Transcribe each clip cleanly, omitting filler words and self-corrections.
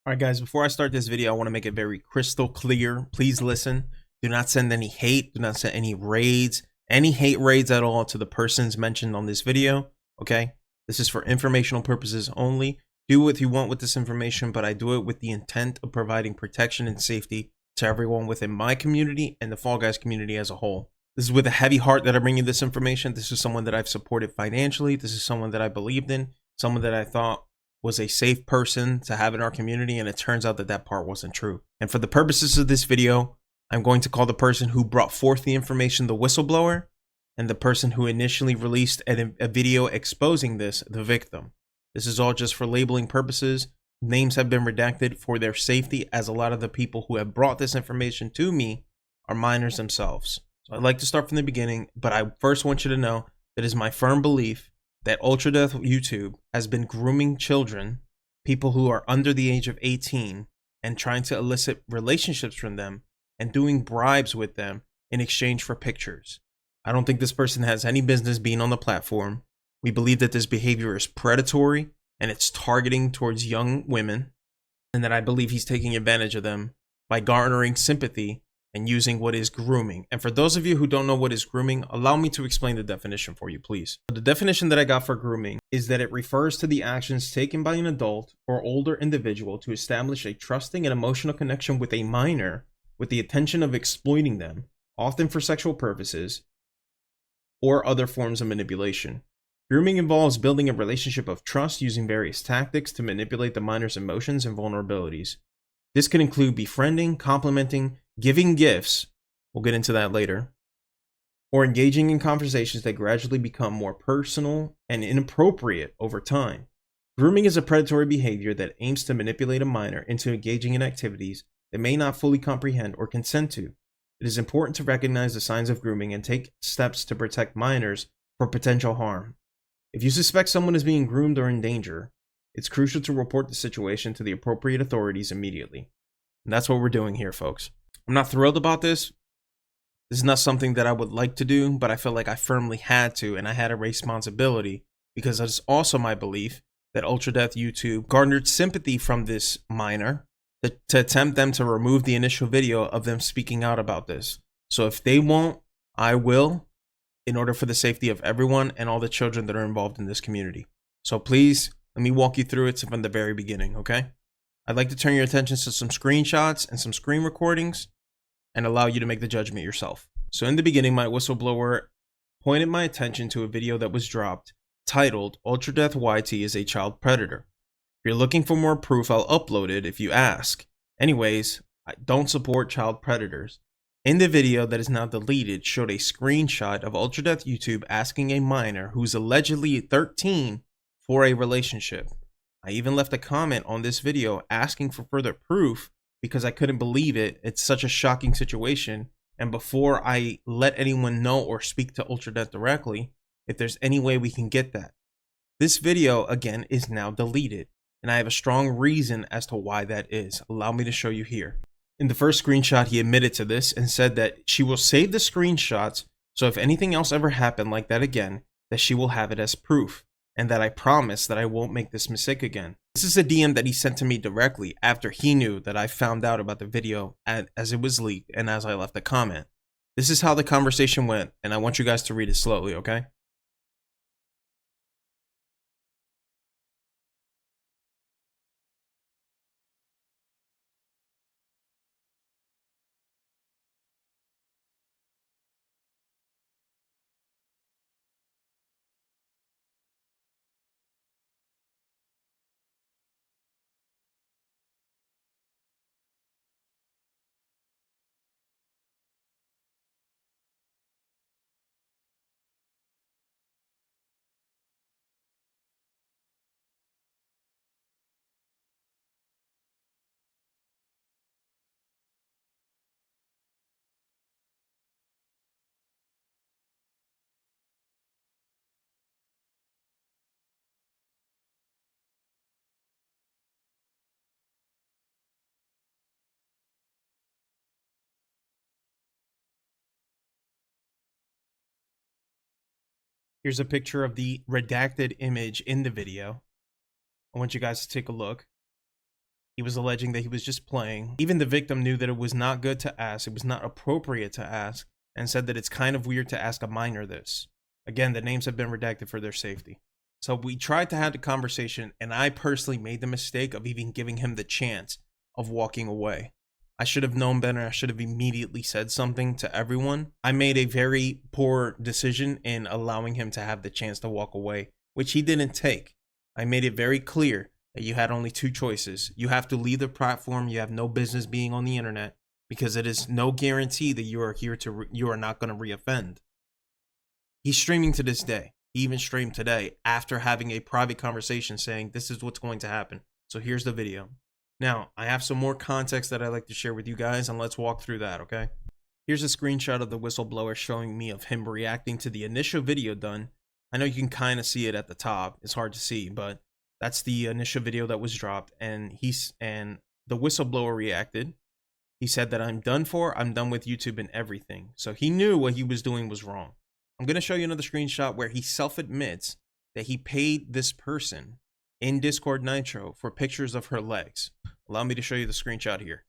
All right, guys, before I start this video, I want to make it very crystal clear. Please listen. Do not send any hate. Do not send any hate raids at all to the persons mentioned on this video. Okay? This is for informational purposes only. Do what you want with this information, but I do it with the intent of providing protection and safety to everyone within my community and the Fall Guys community as a whole. This is with a heavy heart that I bring you this information. This is someone that I've supported financially. This is someone that I believed in, someone that I thought was a safe person to have in our community, and it turns out that that part wasn't true. And for the purposes of this video, I'm going to call the person who brought forth the information the whistleblower, and the person who initially released a video exposing this the victim. This is all just for labeling purposes. Names have been redacted for their safety, as a lot of the people who have brought this information to me are minors themselves. So I'd like to start from the beginning, but I first want you to know that it is my firm belief that UltraDeathYT has been grooming children, people who are under the age of 18, and trying to elicit relationships from them and doing bribes with them in exchange for pictures. I don't think this person has any business being on the platform. We believe that this behavior is predatory and it's targeting towards young women, and that I believe he's taking advantage of them by garnering sympathy and using what is grooming. And for those of you who don't know what is grooming, allow me to explain the definition for you, please. The definition that I got for grooming is that it refers to the actions taken by an adult or older individual to establish a trusting and emotional connection with a minor with the intention of exploiting them, often for sexual purposes or other forms of manipulation. Grooming involves building a relationship of trust using various tactics to manipulate the minor's emotions and vulnerabilities. This can include befriending, complimenting, giving gifts, we'll get into that later, or engaging in conversations that gradually become more personal and inappropriate over time. Grooming is a predatory behavior that aims to manipulate a minor into engaging in activities they may not fully comprehend or consent to. It is important to recognize the signs of grooming and take steps to protect minors from potential harm. If you suspect someone is being groomed or in danger, it's crucial to report the situation to the appropriate authorities immediately. And that's what we're doing here, folks. I'm not thrilled about this. This is not something that I would like to do, but I feel like I firmly had to, and I had a responsibility, because it's also my belief that UltraDeathYT garnered sympathy from this minor to attempt them to remove the initial video of them speaking out about this. So if they won't, I will, in order for the safety of everyone and all the children that are involved in this community. So please, let me walk you through it from the very beginning, okay? I'd like to turn your attention to some screenshots and some screen recordings and allow you to make the judgment yourself. So in the beginning, my whistleblower pointed my attention to a video that was dropped titled UltraDeathYT is a child predator. If you're looking for more proof, I'll upload it if you ask. Anyways, I don't support child predators. In the video that is now deleted showed a screenshot of UltraDeathYT asking a minor who's allegedly 13 for a relationship. I even left a comment on this video asking for further proof because I couldn't believe it. It's such a shocking situation. And before I let anyone know or speak to UltraDeath directly, if there's any way we can get that. This video, again, is now deleted. And I have a strong reason as to why that is. Allow me to show you here. In the first screenshot, he admitted to this and said that she will save the screenshots, so if anything else ever happened like that again, that she will have it as proof. And that I promise that I won't make this mistake again. This is a DM that he sent to me directly after he knew that I found out about the video as it was leaked and as I left a comment. This is how the conversation went, and I want you guys to read it slowly, okay? Here's a picture of the redacted image in the video. I want you guys to take a look. He was alleging that he was just playing. Even the victim knew that it was not good to ask, it was not appropriate to ask, and said that it's kind of weird to ask a minor this. Again, the names have been redacted for their safety. So we tried to have the conversation, and I personally made the mistake of even giving him the chance of walking away. I should have known better. I should have immediately said something to everyone. I made a very poor decision in allowing him to have the chance to walk away, which he didn't take. I made it very clear that you had only two choices. You have to leave the platform. You have no business being on the internet, because it is no guarantee that you are you are not going to reoffend. He's streaming to this day. He even streamed today after having a private conversation saying this is what's going to happen. So here's the video. Now, I have some more context that I'd like to share with you guys, and let's walk through that, okay? Here's a screenshot of the whistleblower showing me of him reacting to the initial video done. I know you can kind of see it at the top. It's hard to see, but that's the initial video that was dropped, and the whistleblower reacted. He said that I'm done with YouTube and everything. So he knew what he was doing was wrong. I'm going to show you another screenshot where he self-admits that he paid this person in Discord Nitro for pictures of her legs. Allow me to show you the screenshot here.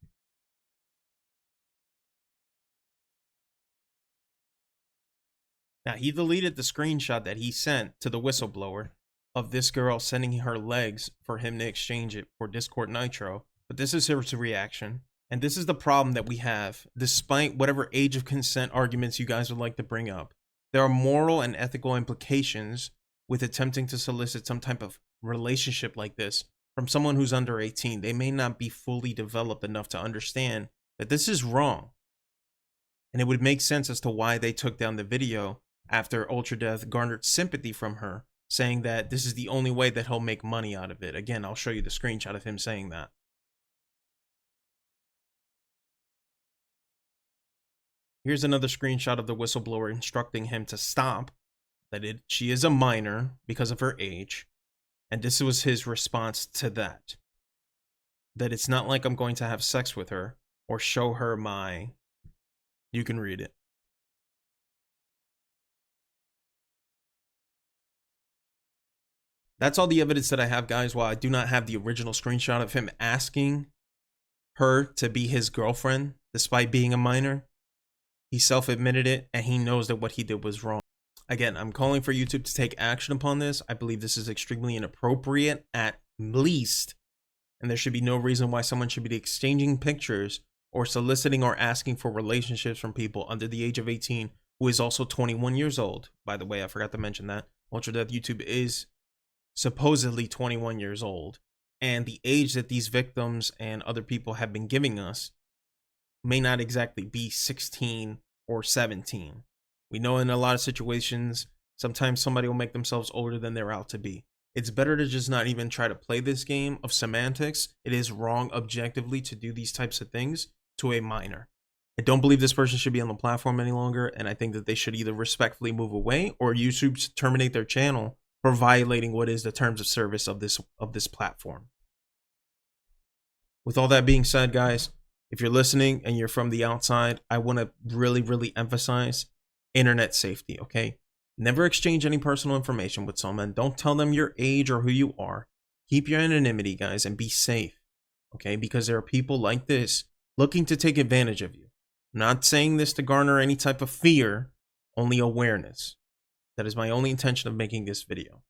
Now, he deleted the screenshot that he sent to the whistleblower of this girl sending her legs for him to exchange it for Discord Nitro. But this is his reaction. And this is the problem that we have, despite whatever age of consent arguments you guys would like to bring up. There are moral and ethical implications with attempting to solicit some type of relationship like this from someone who's under 18. They may not be fully developed enough to understand that this is wrong. And it would make sense as to why they took down the video after UltraDeath garnered sympathy from her, saying that this is the only way that he'll make money out of it. Again, I'll show you the screenshot of him saying that. Here's another screenshot of the whistleblower instructing him to stop, that she is a minor because of her age. And this was his response to that. That it's not like I'm going to have sex with her or show her my... You can read it. That's all the evidence that I have, guys. While I do not have the original screenshot of him asking her to be his girlfriend, despite being a minor, he self-admitted it, and he knows that what he did was wrong. Again, I'm calling for YouTube to take action upon this. I believe this is extremely inappropriate at least, and there should be no reason why someone should be exchanging pictures or soliciting or asking for relationships from people under the age of 18 who is also 21 years old. By the way, I forgot to mention that. UltraDeathYT is supposedly 21 years old, and the age that these victims and other people have been giving us may not exactly be 16 or 17. We know in a lot of situations, sometimes somebody will make themselves older than they're out to be. It's better to just not even try to play this game of semantics. It is wrong objectively to do these types of things to a minor. I don't believe this person should be on the platform any longer, and I think that they should either respectfully move away or YouTube should terminate their channel for violating what is the terms of service of this platform. With all that being said, guys, if you're listening and you're from the outside, I want to really emphasize internet safety, okay? Never exchange any personal information with someone. Don't tell them your age or who you are. Keep your anonymity, guys, and be safe, okay? Because there are people like this looking to take advantage of you. I'm not saying this to garner any type of fear, only awareness. That is my only intention of making this video.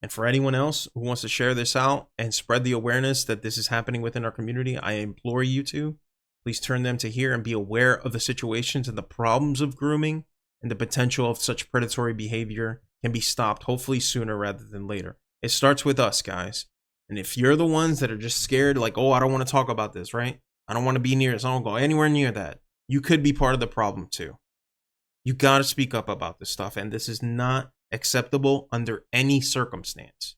And for anyone else who wants to share this out and spread the awareness that this is happening within our community, I implore you to please turn them to here and be aware of the situations and the problems of grooming, and the potential of such predatory behavior can be stopped, hopefully sooner rather than later. It starts with us, guys. And if you're the ones that are just scared, like, oh, I don't want to talk about this, right? I don't want to be near this. I don't go anywhere near that. You could be part of the problem too. You got to speak up about this stuff, and this is not acceptable under any circumstance.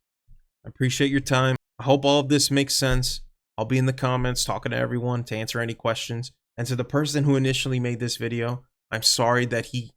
I appreciate your time. I hope all of this makes sense. I'll be in the comments talking to everyone to answer any questions. And to the person who initially made this video, I'm sorry that he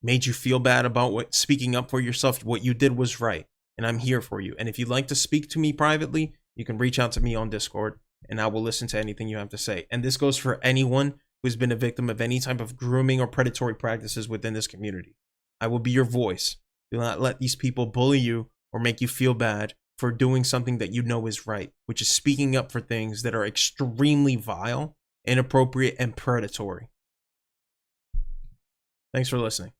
made you feel bad about speaking up for yourself. What you did was right, and I'm here for you. And if you'd like to speak to me privately, you can reach out to me on Discord, and I will listen to anything you have to say. And this goes for anyone who's been a victim of any type of grooming or predatory practices within this community. I will be your voice. Do not let these people bully you or make you feel bad for doing something that you know is right, which is speaking up for things that are extremely vile, inappropriate, and predatory. Thanks for listening.